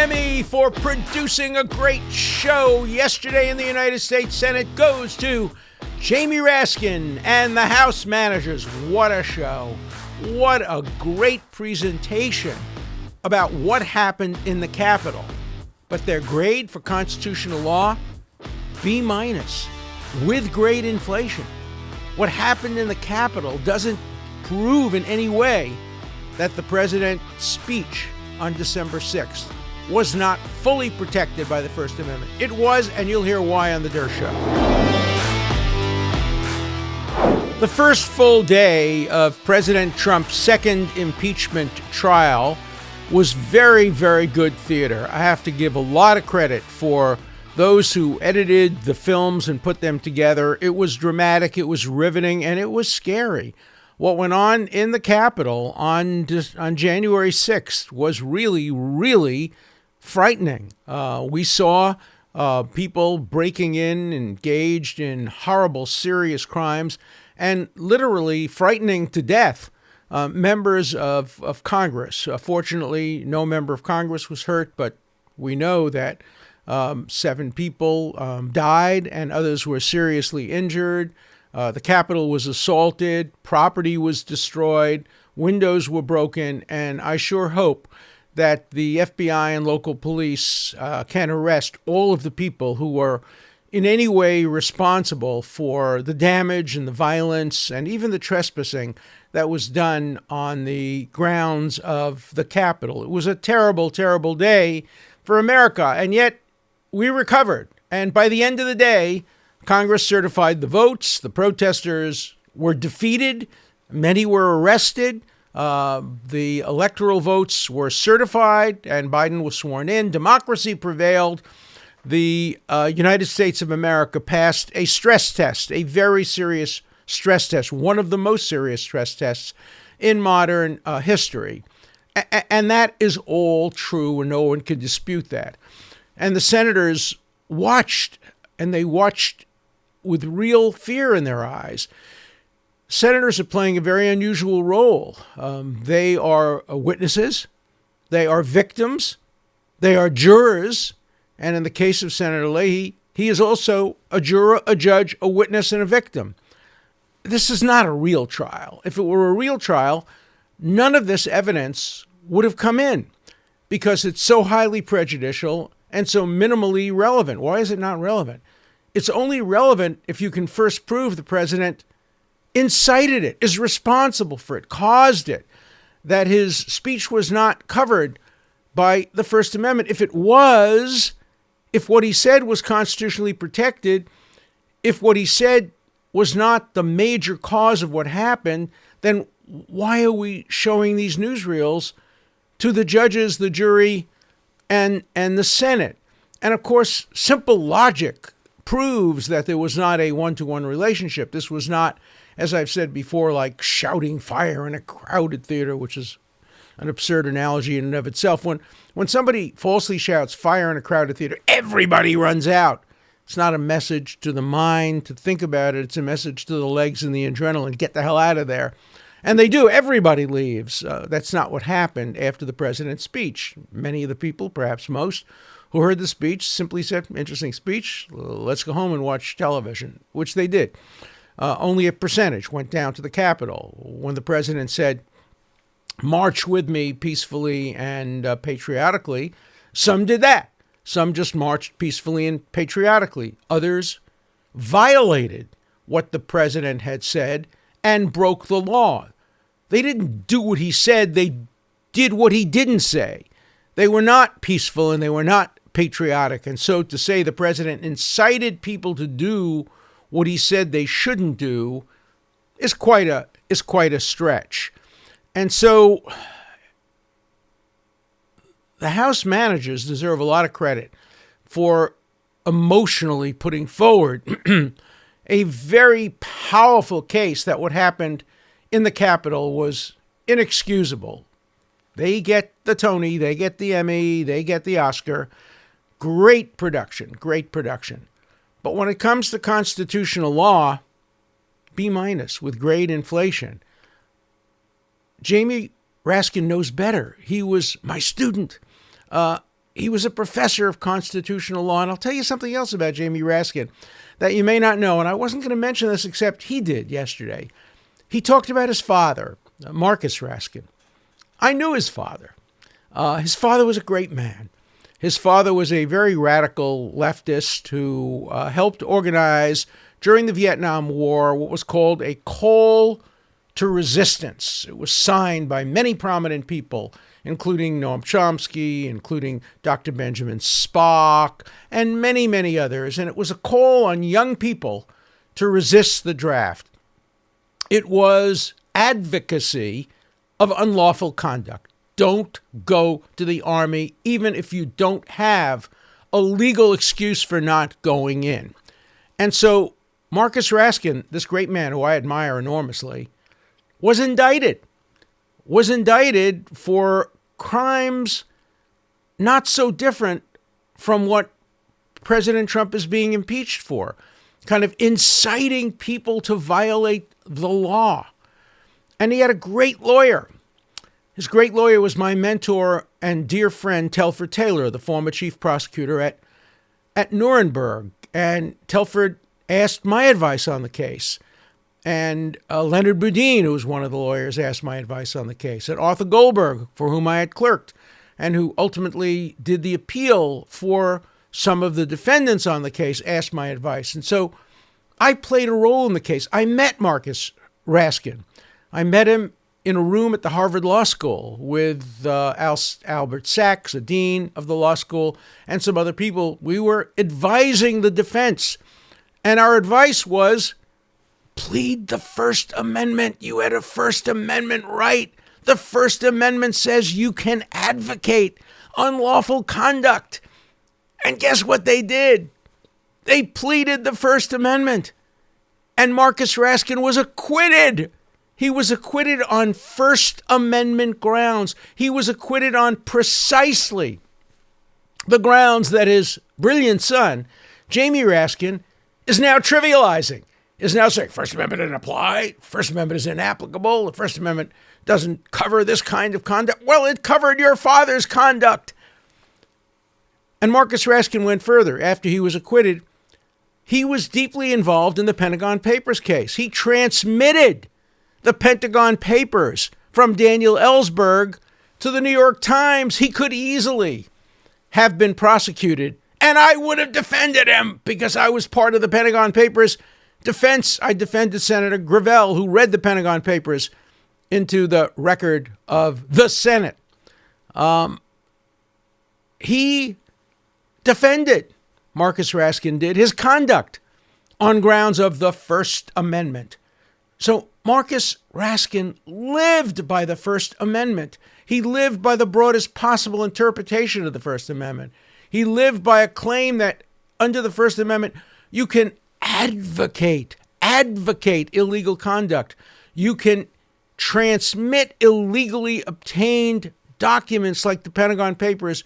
Emmy for producing a great show yesterday in the United States Senate goes to Jamie Raskin and the House Managers. What a show. What a great presentation about what happened in the Capitol. But their grade for constitutional law, B- with grade inflation. What happened in the Capitol doesn't prove in any way that the president's speech on December 6th was not fully protected by the First Amendment. It was, and you'll hear why on the Dershow. The first full day of President Trump's second impeachment trial was very, very good theater. I have to give a lot of credit for those who edited the films and put them together. It was dramatic, it was riveting, and it was scary. What went on in the Capitol on January 6th was really, really frightening. We saw people breaking in, engaged in horrible, serious crimes, and literally frightening to death members of Congress. Fortunately, no member of Congress was hurt, but we know that 7 people died and others were seriously injured. The Capitol was assaulted, property was destroyed, windows were broken, and I sure hope that the FBI and local police can arrest all of the people who were in any way responsible for the damage and the violence and even the trespassing that was done on the grounds of the Capitol. It was a terrible, terrible day for America, and yet we recovered. And by the end of the day, Congress certified the votes. The protesters were defeated. Many were arrested. The electoral votes were certified, and Biden was sworn in. Democracy prevailed. The United States of America passed a stress test, a very serious stress test, one of the most serious stress tests in modern history. And that is all true, and no one can dispute that. And the senators watched, and they watched with real fear in their eyes. Senators are playing a very unusual role. They are witnesses, they are victims, they are jurors, and in the case of Senator Leahy, he is also a juror, a judge, a witness, and a victim. This is not a real trial. If it were a real trial, none of this evidence would have come in because it's so highly prejudicial and so minimally relevant. Why is it not relevant? It's only relevant if you can first prove the president incited it, is responsible for it, caused it, that his speech was not covered by the First Amendment. If it was, if what he said was constitutionally protected, if what he said was not the major cause of what happened, then why are we showing these newsreels to the judges, the jury, and the Senate? And of course, simple logic proves that there was not a one-to-one relationship. This was not, as I've said before, like shouting fire in a crowded theater, which is an absurd analogy in and of itself. When somebody falsely shouts fire in a crowded theater, everybody runs out. It's not a message to the mind to think about it. It's a message to the legs and the adrenaline. Get the hell out of there. And they do. Everybody leaves. That's not what happened after the president's speech. Many of the people, perhaps most, who heard the speech simply said, interesting speech, let's go home and watch television, which they did. Only a percentage went down to the Capitol. When the president said, march with me peacefully and patriotically, some did that. Some just marched peacefully and patriotically. Others violated what the president had said and broke the law. They didn't do what he said. They did what he didn't say. They were not peaceful and they were not patriotic. And so to say the president incited people to do what he said they shouldn't do is quite a stretch. And so the House Managers deserve a lot of credit for emotionally putting forward a very powerful case that what happened in the Capitol was inexcusable. They get the Tony, they get the Emmy, they get the Oscar. Great production, great production. But when it comes to constitutional law, B- with grade inflation. Jamie Raskin knows better. He was my student. he was a professor of constitutional law. And I'll tell you something else about Jamie Raskin that you may not know. And I wasn't going to mention this except he did yesterday. He talked about his father, Marcus Raskin. I knew his father. His father was a great man. His father was a very radical leftist who helped organize during the Vietnam War what was called a call to resistance. It was signed by many prominent people, including Noam Chomsky, including Dr. Benjamin Spock, and many, many others. And it was a call on young people to resist the draft. It was advocacy of unlawful conduct. Don't go to the army, even if you don't have a legal excuse for not going in. And so Marcus Raskin, this great man who I admire enormously, was indicted for crimes not so different from what President Trump is being impeached for, kind of inciting people to violate the law. And he had a great lawyer. His great lawyer was my mentor and dear friend, Telford Taylor, the former chief prosecutor at Nuremberg. And Telford asked my advice on the case. And Leonard Boudin, who was one of the lawyers, asked my advice on the case. And Arthur Goldberg, for whom I had clerked, and who ultimately did the appeal for some of the defendants on the case, asked my advice. And so I played a role in the case. I met Marcus Raskin. I met him in a room at the Harvard Law School with Albert Sachs, a dean of the law school, and some other people. We were advising the defense. And our advice was, plead the First Amendment. You had a First Amendment right. The First Amendment says you can advocate unlawful conduct. And guess what they did? They pleaded the First Amendment. And Marcus Raskin was acquitted. He was acquitted on First Amendment grounds. He was acquitted on precisely the grounds that his brilliant son, Jamie Raskin, is now trivializing. Is now saying First Amendment didn't apply, First Amendment is inapplicable, the First Amendment doesn't cover this kind of conduct. Well, it covered your father's conduct. And Marcus Raskin went further. After he was acquitted, he was deeply involved in the Pentagon Papers case. He transmitted the Pentagon Papers from Daniel Ellsberg to the New York Times. He could easily have been prosecuted, and I would have defended him because I was part of the Pentagon Papers defense. I defended Senator Gravel, who read the Pentagon Papers into the record of the Senate. He defended, Marcus Raskin did, his conduct on grounds of the First Amendment. So Marcus Raskin lived by the First Amendment. He lived by the broadest possible interpretation of the First Amendment. He lived by a claim that under the First Amendment, you can advocate illegal conduct. You can transmit illegally obtained documents like the Pentagon Papers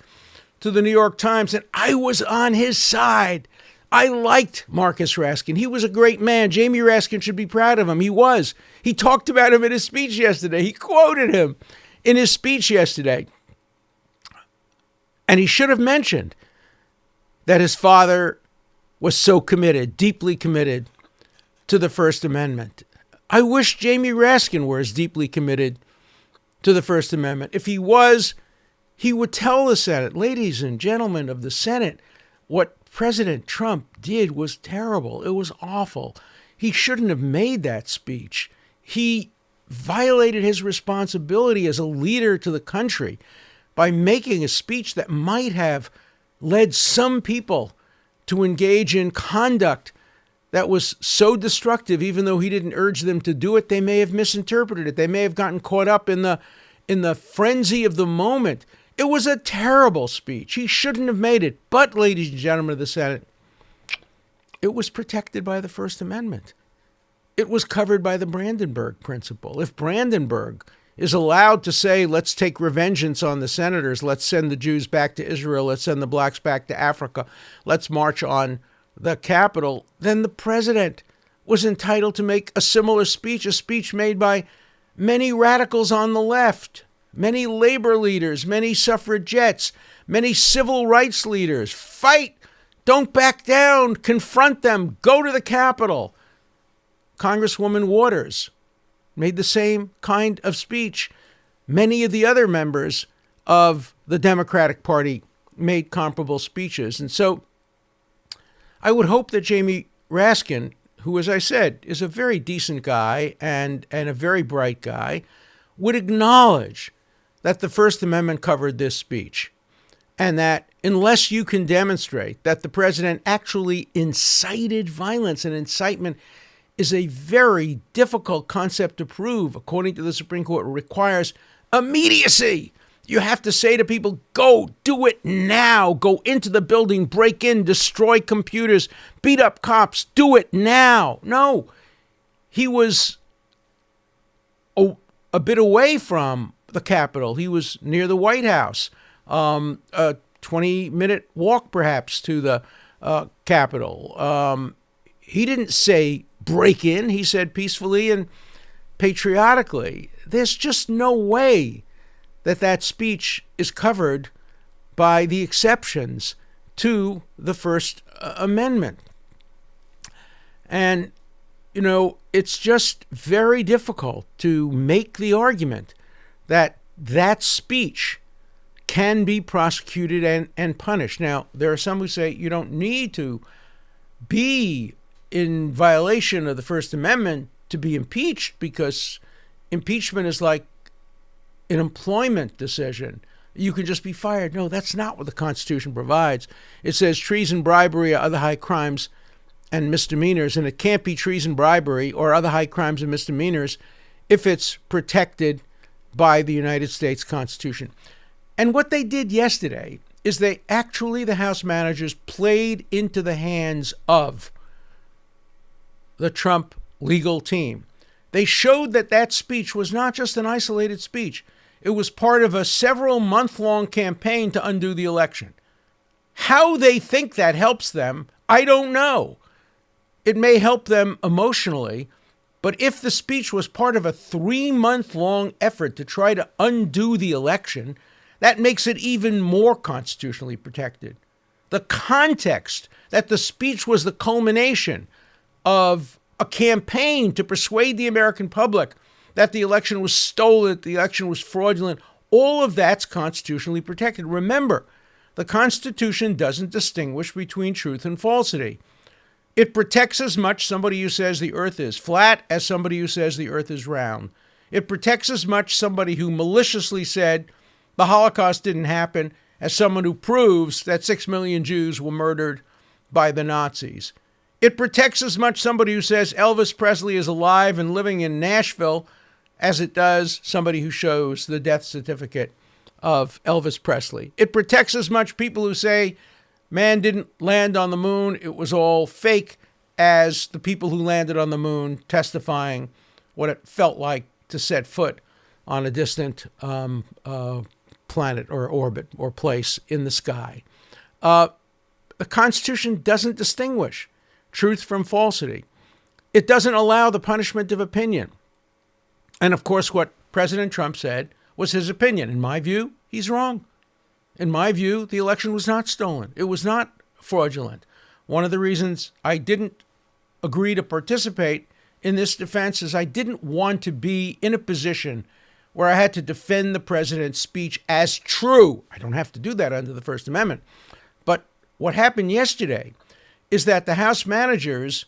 to the New York Times. And I was on his side. I liked Marcus Raskin. He was a great man. Jamie Raskin should be proud of him. He was. He talked about him in his speech yesterday. He quoted him in his speech yesterday. And he should have mentioned that his father was so committed, deeply committed to the First Amendment. I wish Jamie Raskin were as deeply committed to the First Amendment. If he was, he would tell the Senate, ladies and gentlemen of the Senate, what President Trump did was terrible. It was awful. He shouldn't have made that speech. He violated his responsibility as a leader to the country by making a speech that might have led some people to engage in conduct that was so destructive. Even though he didn't urge them to do it, they may have misinterpreted it. They may have gotten caught up in the frenzy of the moment. It was a terrible speech. He shouldn't have made it. But, ladies and gentlemen of the Senate, it was protected by the First Amendment. It was covered by the Brandenburg Principle. If Brandenburg is allowed to say, let's take revengeance on the senators, let's send the Jews back to Israel, let's send the blacks back to Africa, let's march on the Capitol, then the president was entitled to make a similar speech, a speech made by many radicals on the left, many labor leaders, many suffragettes, many civil rights leaders. Fight! Don't back down! Confront them! Go to the Capitol! Congresswoman Waters made the same kind of speech. Many of the other members of the Democratic Party made comparable speeches. And so I would hope that Jamie Raskin, who, as I said, is a very decent guy and a very bright guy, would acknowledge that the First Amendment covered this speech, and that unless you can demonstrate that the president actually incited violence, and incitement is a very difficult concept to prove, according to the Supreme Court, it requires immediacy. You have to say to people, go, do it now. Go into the building, break in, destroy computers, beat up cops. Do it now. No, he was a bit away from the Capitol. He was near the White House, a 20-minute walk perhaps to the Capitol. He didn't say break in. He said peacefully and patriotically. There's just no way that speech is covered by the exceptions to the First Amendment. And, it's just very difficult to make the argument that speech can be prosecuted and punished. Now, there are some who say you don't need to be in violation of the First Amendment to be impeached, because impeachment is like an employment decision. You can just be fired. No, that's not what the Constitution provides. It says treason, bribery, or other high crimes and misdemeanors, and it can't be treason, bribery, or other high crimes and misdemeanors if it's protected by the United States Constitution. And what they did yesterday is the House managers played into the hands of the Trump legal team. They showed that speech was not just an isolated speech. It was part of a several month-long campaign to undo the election. How they think that helps them, I don't know. It may help them emotionally, but if the speech was part of a 3-month-long effort to try to undo the election, that makes it even more constitutionally protected. The context that the speech was the culmination of a campaign to persuade the American public that the election was stolen, that the election was fraudulent, all of that's constitutionally protected. Remember, the Constitution doesn't distinguish between truth and falsity. It protects as much somebody who says the earth is flat as somebody who says the earth is round. It protects as much somebody who maliciously said the Holocaust didn't happen as someone who proves that 6 million Jews were murdered by the Nazis. It protects as much somebody who says Elvis Presley is alive and living in Nashville as it does somebody who shows the death certificate of Elvis Presley. It protects as much people who say man didn't land on the moon, it was all fake, as the people who landed on the moon testifying what it felt like to set foot on a distant planet or orbit or place in the sky. The Constitution doesn't distinguish truth from falsity. It doesn't allow the punishment of opinion. And of course, what President Trump said was his opinion. In my view, he's wrong. In my view, the election was not stolen. It was not fraudulent. One of the reasons I didn't agree to participate in this defense is I didn't want to be in a position where I had to defend the president's speech as true. I don't have to do that under the First Amendment. But what happened yesterday is that the House managers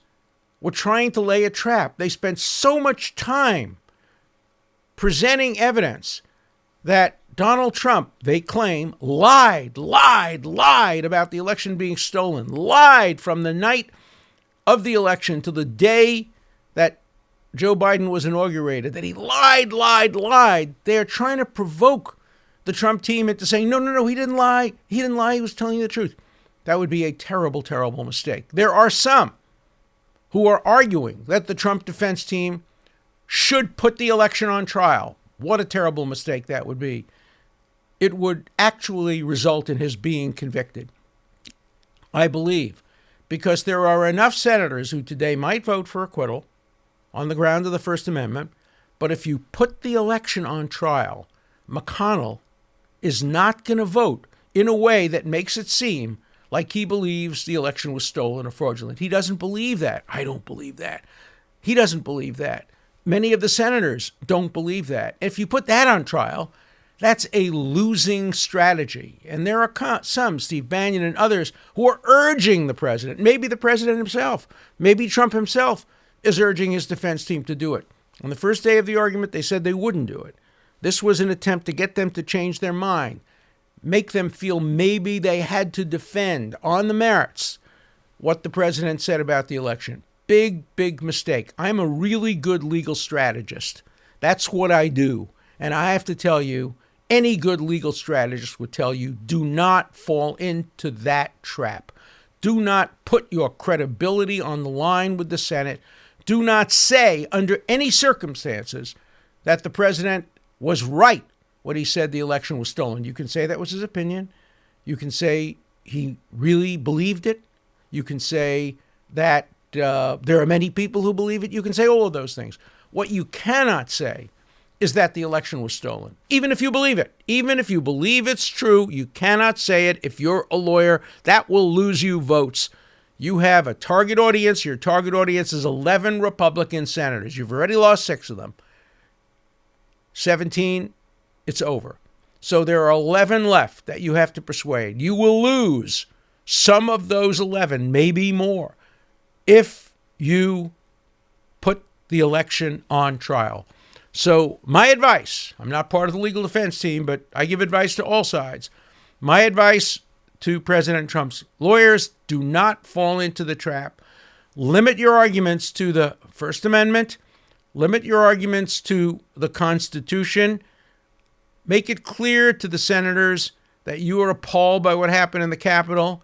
were trying to lay a trap. They spent so much time presenting evidence that Donald Trump, they claim, lied about the election being stolen, lied from the night of the election to the day that Joe Biden was inaugurated, that he lied. They're trying to provoke the Trump team into saying, no, he didn't lie. He was telling you the truth. That would be a terrible, terrible mistake. There are some who are arguing that the Trump defense team should put the election on trial. What a terrible mistake that would be. It would actually result in his being convicted, I believe, because there are enough senators who today might vote for acquittal on the ground of the First Amendment, but if you put the election on trial, McConnell is not going to vote in a way that makes it seem like he believes the election was stolen or fraudulent. He doesn't believe that. I don't believe that. He doesn't believe that. Many of the senators don't believe that. If you put that on trial, that's a losing strategy. And there are some, Steve Bannon and others, who are urging the president, maybe the president himself, maybe Trump himself, is urging his defense team to do it. On the first day of the argument, they said they wouldn't do it. This was an attempt to get them to change their mind, make them feel maybe they had to defend on the merits what the president said about the election. Big, big mistake. I'm a really good legal strategist. That's what I do. And I have to tell you, any good legal strategist would tell you, do not fall into that trap. Do not put your credibility on the line with the Senate. Do not say, under any circumstances, that the president was right when he said the election was stolen. You can say that was his opinion. You can say he really believed it. You can say that there are many people who believe it. You can say all of those things. What you cannot say is that the election was stolen, even if you believe it. Even if you believe it's true, you cannot say it. If you're a lawyer, that will lose you votes. You have a target audience. Your target audience is 11 Republican senators. You've already lost 6 of them. 17, it's over. So there are 11 left that you have to persuade. You will lose some of those 11, maybe more, if you put the election on trial. So my advice, I'm not part of the legal defense team, but I give advice to all sides. My advice to President Trump's lawyers, do not fall into the trap. Limit your arguments to the First Amendment. Limit your arguments to the Constitution. Make it clear to the senators that you are appalled by what happened in the Capitol,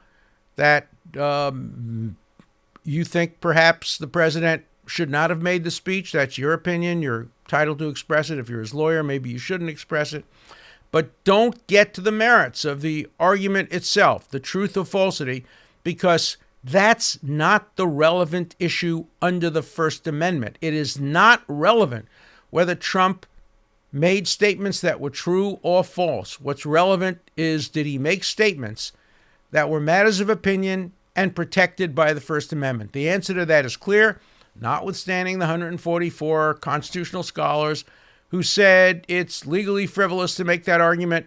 that you think perhaps the president should not have made the speech. That's your opinion. You're entitled to express it. If you're his lawyer, maybe you shouldn't express it. But don't get to the merits of the argument itself, the truth or falsity, because that's not the relevant issue under the First Amendment. It is not relevant whether Trump made statements that were true or false. What's relevant is, did he make statements that were matters of opinion and protected by the First Amendment? The answer to that is clear, notwithstanding the 144 constitutional scholars who said it's legally frivolous to make that argument.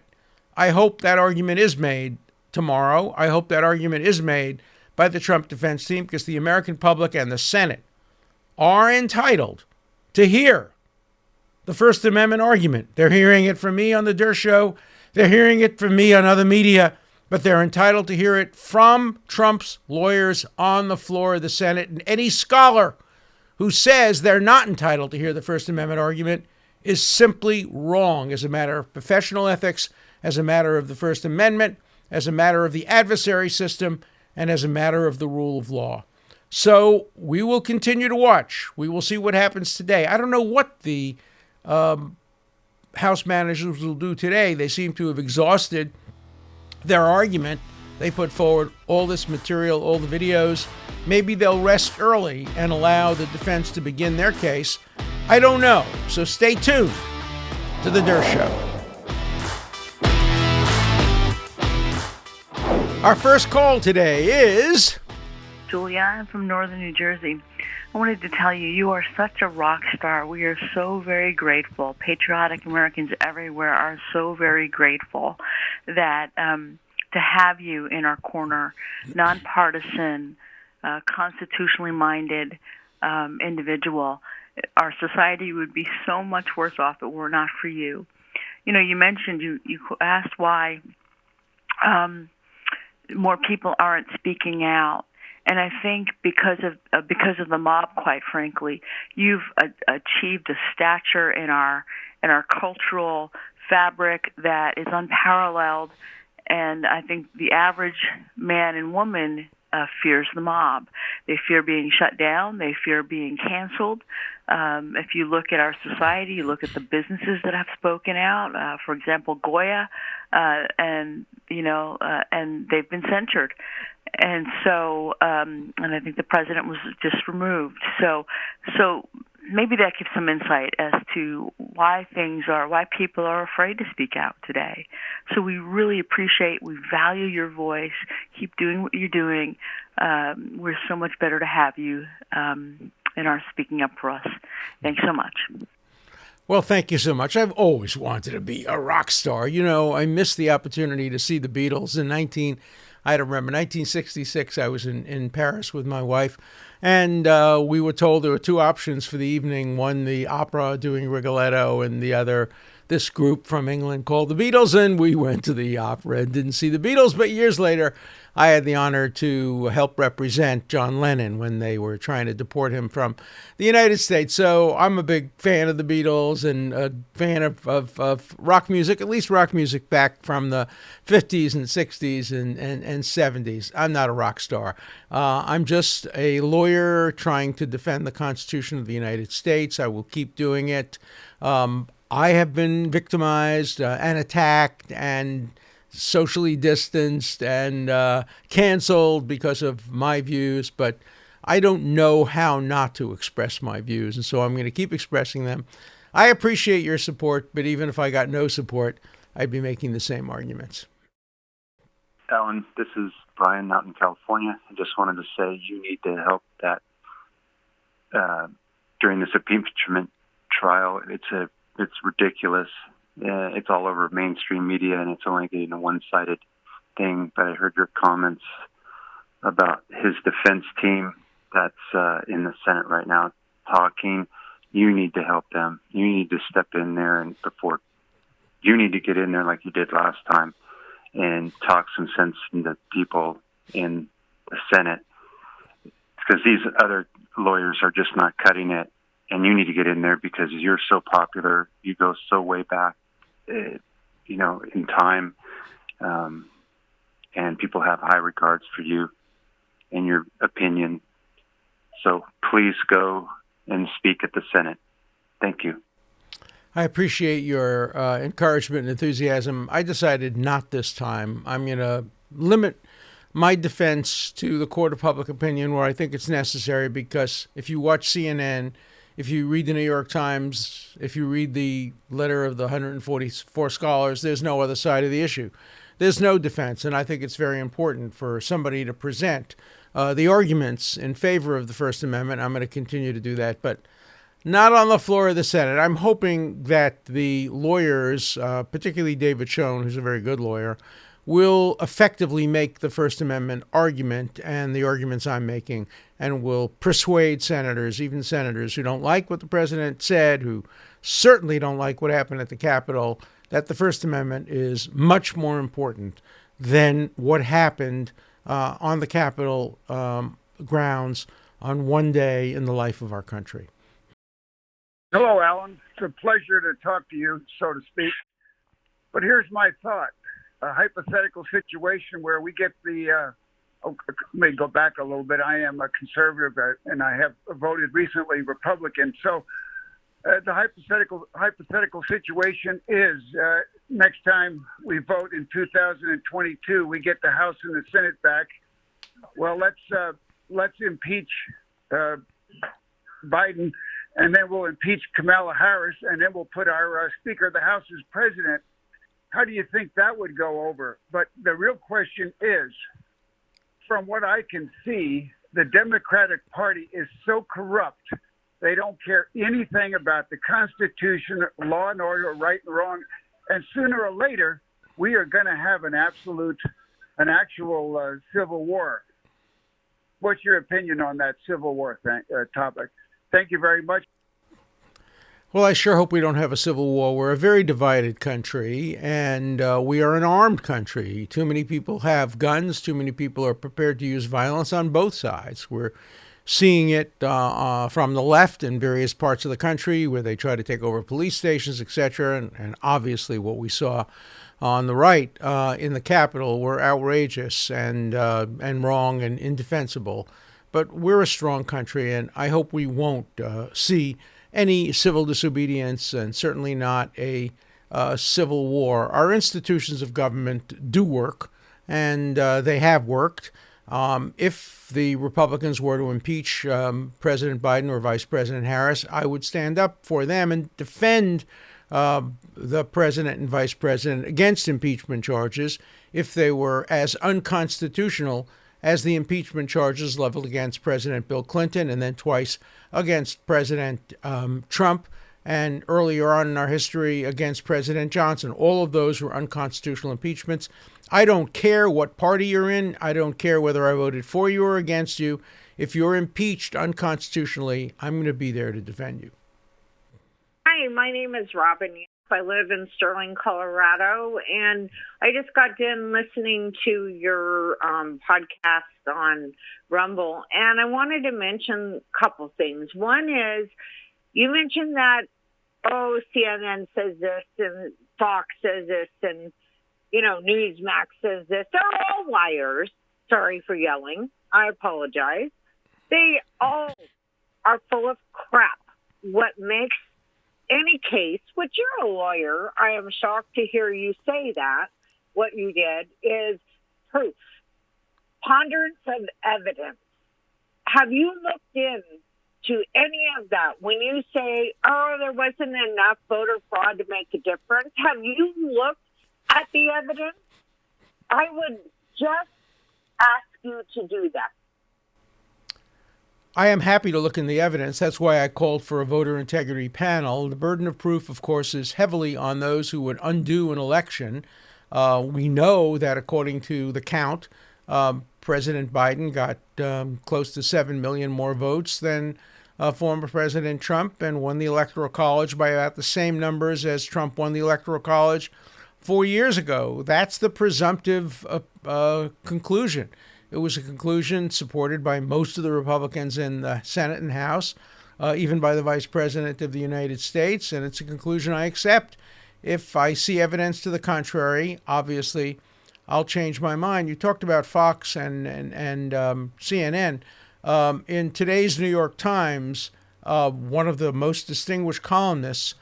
I hope that argument is made tomorrow. I hope that argument is made by the Trump defense team, because the American public and the Senate are entitled to hear the First Amendment argument. They're hearing it from me on the Dershow. They're hearing it from me on other media, but they're entitled to hear it from Trump's lawyers on the floor of the Senate. And any scholar who says they're not entitled to hear the First Amendment argument is simply wrong as a matter of professional ethics, as a matter of the First Amendment, as a matter of the adversary system, and as a matter of the rule of law. So we will continue to watch. We will see what happens today. I don't know what the House managers will do today. They seem to have exhausted their argument. They put forward all this material, all the videos. Maybe they'll rest early and allow the defense to begin their case. I don't know. So stay tuned to the Dershow. Our first call today is Julia. I'm from northern New Jersey. I wanted to tell you, you are such a rock star. We are so very grateful. Patriotic Americans everywhere are so very grateful that to have you in our corner, nonpartisan, constitutionally minded individual. Our society would be so much worse off if it were not for you. You know, you mentioned, you asked why more people aren't speaking out. And I think because of the mob, quite frankly, you've achieved a stature in our cultural fabric that is unparalleled. And I think the average man and woman fears the mob. They fear being shut down. They fear being canceled. If you look at our society, you look at the businesses that have spoken out. For example, Goya, and they've been censored. And so, and I think the president was just removed. So maybe that gives some insight as to why people are afraid to speak out today. So we really we value your voice. Keep doing what you're doing. We're so much better to have you in our speaking up for us. Thanks so much. Well, thank you so much. I've always wanted to be a rock star. You know, I missed the opportunity to see the Beatles in 1966. I was in Paris with my wife, and we were told there were two options for the evening. One, the opera doing Rigoletto, and the other, this group from England called the Beatles. And we went to the opera and didn't see the Beatles. But years later, I had the honor to help represent John Lennon when they were trying to deport him from the United States. So I'm a big fan of the Beatles and a fan of rock music, at least rock music back from the 50s and 60s and 70s. I'm not a rock star. I'm just a lawyer trying to defend the Constitution of the United States. I will keep doing it. I have been victimized and attacked and socially distanced and canceled because of my views, but I don't know how not to express my views, and so I'm going to keep expressing them. I appreciate your support, but even if I got no support, I'd be making the same arguments. Alan, this is Brian out in California. I just wanted to say you need to help that during this impeachment trial. It's ridiculous. It's all over mainstream media, and it's only getting a one-sided thing. But I heard your comments about his defense team that's in the Senate right now talking. You need to help them. You need to step in there, and you need to get in there like you did last time and talk some sense into people in the Senate, because these other lawyers are just not cutting it. And you need to get in there because you're so popular. You go so way back, in time, and people have high regards for you and your opinion. So please go and speak at the Senate. Thank you. I appreciate your encouragement and enthusiasm. I decided not this time. I'm going to limit my defense to the court of public opinion where I think it's necessary, because if you watch CNN, if you read the New York Times, if you read the letter of the 144 scholars, there's no other side of the issue. There's no defense, and I think it's very important for somebody to present the arguments in favor of the First Amendment. I'm going to continue to do that, but not on the floor of the Senate. I'm hoping that the lawyers, particularly David Schoen, who's a very good lawyer, will effectively make the First Amendment argument and the arguments I'm making, and will persuade senators, even senators who don't like what the president said, who certainly don't like what happened at the Capitol, that the First Amendment is much more important than what happened on the Capitol grounds on one day in the life of our country. Hello, Alan. It's a pleasure to talk to you, so to speak. But here's my thought. A hypothetical situation where we get the, let me go back a little bit. I am a conservative, and I have voted recently Republican. So the hypothetical situation is next time we vote in 2022, we get the House and the Senate back. Well, let's impeach Biden, and then we'll impeach Kamala Harris, and then we'll put our Speaker of the House as president. How do you think that would go over? But the real question is, from what I can see, the Democratic Party is so corrupt. They don't care anything about the Constitution, law and order, right and wrong. And sooner or later, we are going to have an actual civil war. What's your opinion on that civil war topic? Thank you very much. Well, I sure hope we don't have a civil war. We're a very divided country, and we are an armed country. Too many people have guns. Too many people are prepared to use violence on both sides. We're seeing it from the left in various parts of the country where they try to take over police stations, etc. And obviously what we saw on the right in the Capitol were outrageous and wrong and indefensible. But we're a strong country, and I hope we won't see any civil disobedience, and certainly not a civil war. Our institutions of government do work, and they have worked. If the Republicans were to impeach President Biden or Vice President Harris, I would stand up for them and defend the president and vice president against impeachment charges if they were as unconstitutional as the impeachment charges leveled against President Bill Clinton and then twice against President Trump, and earlier on in our history against President Johnson. All of those were unconstitutional impeachments. I don't care what party you're in. I don't care whether I voted for you or against you. If you're impeached unconstitutionally, I'm going to be there to defend you. Hi, my name is Robin. I live in Sterling, Colorado, and I just got done listening to your podcast on Rumble, and I wanted to mention a couple things. One is you mentioned that, CNN says this and Fox says this and, Newsmax says this. They're all liars. Sorry for yelling. I apologize. They all are full of crap. What makes any case, which you're a lawyer, I am shocked to hear you say that, what you did is proof. Ponderance of evidence. Have you looked into any of that? When you say, there wasn't enough voter fraud to make a difference, have you looked at the evidence? I would just ask you to do that. I am happy to look in the evidence. That's why I called for a voter integrity panel. The burden of proof, of course, is heavily on those who would undo an election. We know that according to the count, President Biden got close to 7 million more votes than former President Trump and won the Electoral College by about the same numbers as Trump won the Electoral College 4 years ago. That's the presumptive conclusion. It was a conclusion supported by most of the Republicans in the Senate and House, even by the Vice President of the United States, and it's a conclusion I accept. If I see evidence to the contrary, obviously, I'll change my mind. You talked about Fox and CNN. In today's New York Times, one of the most distinguished columnists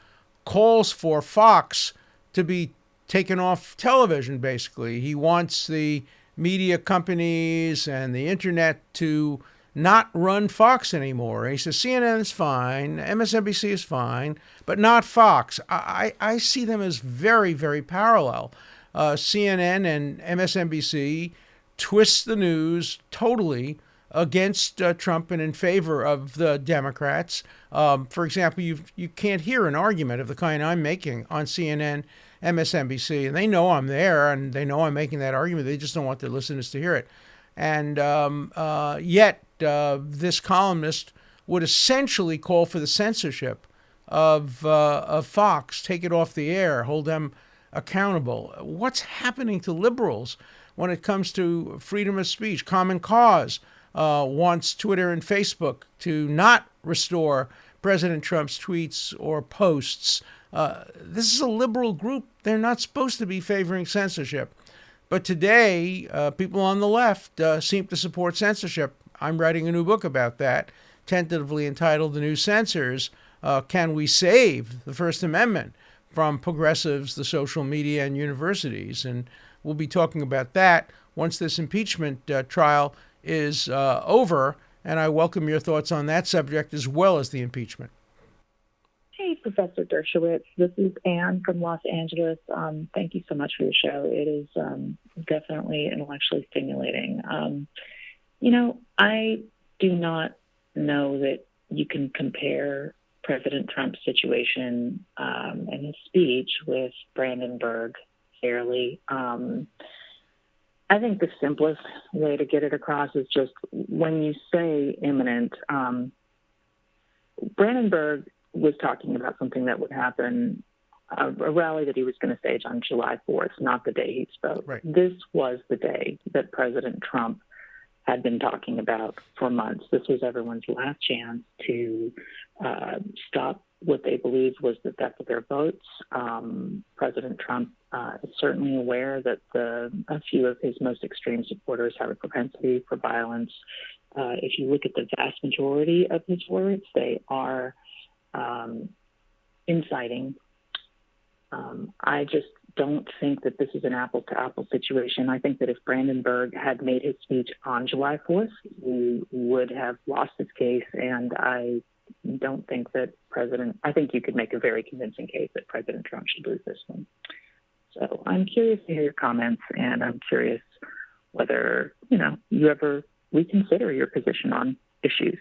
calls for Fox to be taken off television, basically. He wants the media companies and the internet to not run Fox anymore. He says CNN is fine, MSNBC is fine, but not Fox. I see them as very, very parallel. CNN and MSNBC twist the news totally against Trump and in favor of the Democrats. For example, you can't hear an argument of the kind I'm making on CNN, MSNBC, and they know I'm there and they know I'm making that argument. They just don't want their listeners to hear it. And yet this columnist would essentially call for the censorship of Fox, take it off the air, hold them accountable. What's happening to liberals when it comes to freedom of speech? Common Cause wants Twitter and Facebook to not restore President Trump's tweets or posts. This is a liberal group. They're not supposed to be favoring censorship. But today, people on the left seem to support censorship. I'm writing a new book about that, tentatively entitled The New Censors. Can we save the First Amendment from progressives, the social media, and universities? And we'll be talking about that once this impeachment trial is over. And I welcome your thoughts on that subject as well as the impeachment. Hey, Professor Dershowitz. This is Anne from Los Angeles. Thank you so much for your show. It is definitely intellectually stimulating. I do not know that you can compare President Trump's situation and his speech with Brandenburg fairly. I think the simplest way to get it across is just when you say imminent, Brandenburg was talking about something that would happen, a rally that he was going to stage on July 4th, not the day he spoke. Right. This was the day that President Trump had been talking about for months. This was everyone's last chance to stop what they believed was the theft of their votes. President Trump is certainly aware that a few of his most extreme supporters have a propensity for violence. If you look at the vast majority of his words, they are inciting. I just don't think that this is an apple-to-apple situation. I think that if Brandenburg had made his speech on July 4th, he would have lost his case, and I don't think that I think you could make a very convincing case that President Trump should lose this one. So I'm curious to hear your comments, and I'm curious whether, you ever reconsider your position on issues.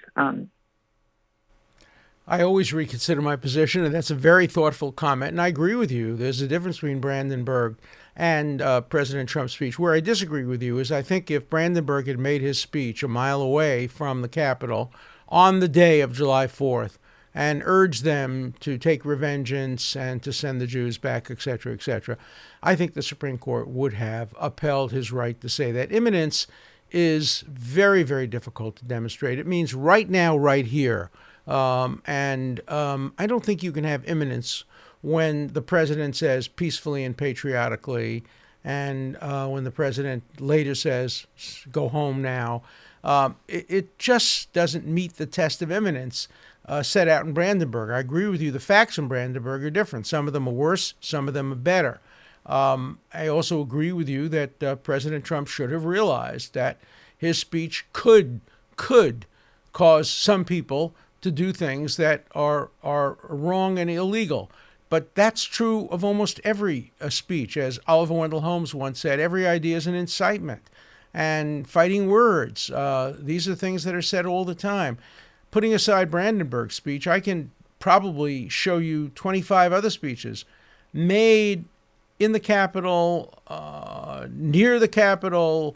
I always reconsider my position, and that's a very thoughtful comment. And I agree with you. There's a difference between Brandenburg and President Trump's speech. Where I disagree with you is I think if Brandenburg had made his speech a mile away from the Capitol on the day of July 4th and urged them to take revengeance and to send the Jews back, et cetera, I think the Supreme Court would have upheld his right to say that. Imminence is very, very difficult to demonstrate. It means right now, right here. I don't think you can have imminence when the president says peacefully and patriotically, and when the president later says, go home now. It just doesn't meet the test of imminence set out in Brandenburg. I agree with you. The facts in Brandenburg are different. Some of them are worse. Some of them are better. I also agree with you that President Trump should have realized that his speech could cause some people to do things that are wrong and illegal. But that's true of almost every speech. As Oliver Wendell Holmes once said, every idea is an incitement. And fighting words, these are things that are said all the time. Putting aside Brandenburg's speech, I can probably show you 25 other speeches made in the Capitol, near the Capitol,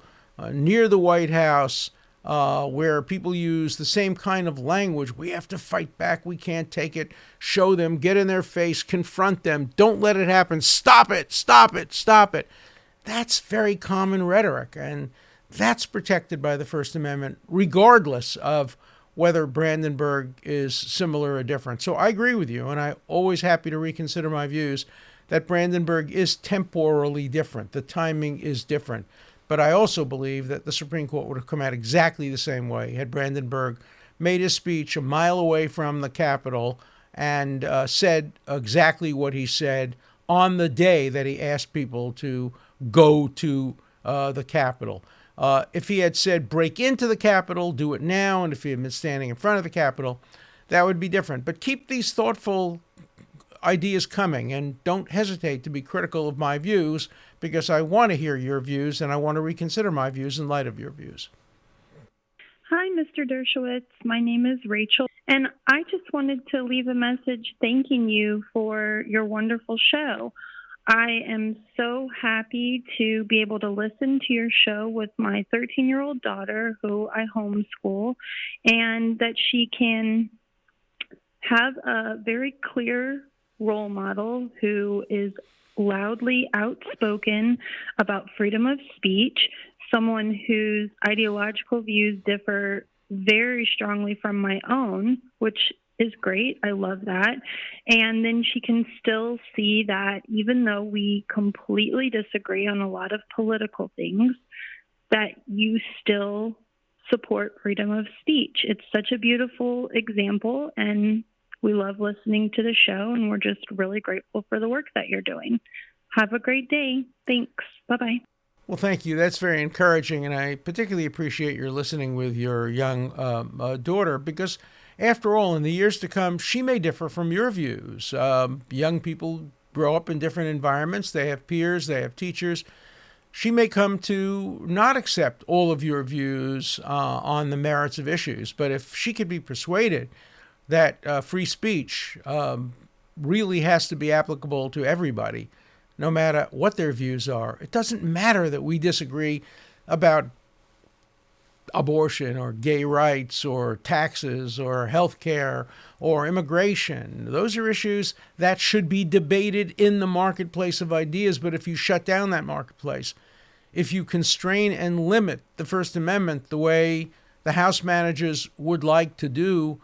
near the White House, where people use the same kind of language. We have to fight back. We can't take it. Show them, get in their face, confront them. Don't let it happen. Stop it, stop it, stop it. That's very common rhetoric, and that's protected by the First Amendment, regardless of whether Brandenburg is similar or different. So I agree with you, and I'm always happy to reconsider my views that Brandenburg is temporally different. The timing is different. But I also believe that the Supreme Court would have come out exactly the same way had Brandenburg made his speech a mile away from the Capitol and said exactly what he said on the day that he asked people to go to the Capitol. If he had said, break into the Capitol, do it now, and if he had been standing in front of the Capitol, that would be different. But keep these thoughtful ideas coming, and don't hesitate to be critical of my views, because I want to hear your views and I want to reconsider my views in light of your views. Hi, Mr. Dershowitz. My name is Rachel, and I just wanted to leave a message thanking you for your wonderful show. I am so happy to be able to listen to your show with my 13-year-old daughter, who I homeschool, and that she can have a very clear role model who is loudly outspoken about freedom of speech, someone whose ideological views differ very strongly from my own, which is great. I love that. And then she can still see that even though we completely disagree on a lot of political things, that you still support freedom of speech. It's such a beautiful example, and we love listening to the show, and we're just really grateful for the work that you're doing. Have a great day. Thanks. Bye-bye. Well, thank you. That's very encouraging, and I particularly appreciate your listening with your young daughter, because after all, in the years to come, she may differ from your views. Young people grow up in different environments. They have peers. They have teachers. She may come to not accept all of your views on the merits of issues, but if she could be persuaded that free speech really has to be applicable to everybody, no matter what their views are. It doesn't matter that we disagree about abortion or gay rights or taxes or health care or immigration. Those are issues that should be debated in the marketplace of ideas. But if you shut down that marketplace, if you constrain and limit the First Amendment the way the House managers would like to do,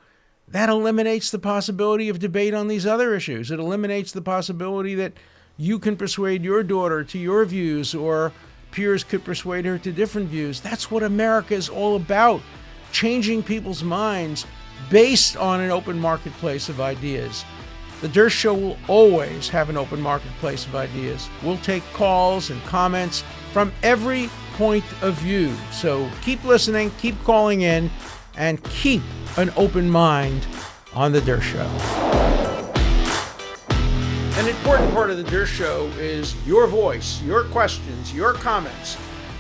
that eliminates the possibility of debate on these other issues. It eliminates the possibility that you can persuade your daughter to your views, or peers could persuade her to different views. That's what America is all about, changing people's minds based on an open marketplace of ideas. The Dershow will always have an open marketplace of ideas. We'll take calls and comments from every point of view. So keep listening, keep calling in, and keep an open mind on The Dershow. An important part of The Dershow is your voice, your questions, your comments.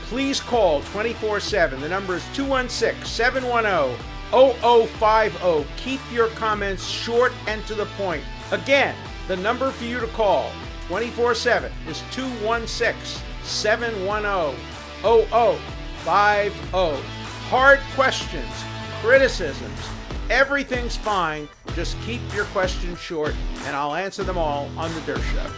Please call 24/7. The number is 216-710-0050. Keep your comments short and to the point. Again, the number for you to call 24/7 is 216-710-0050. Hard questions, criticisms, everything's fine. Just keep your questions short, and I'll answer them all on The Dershow.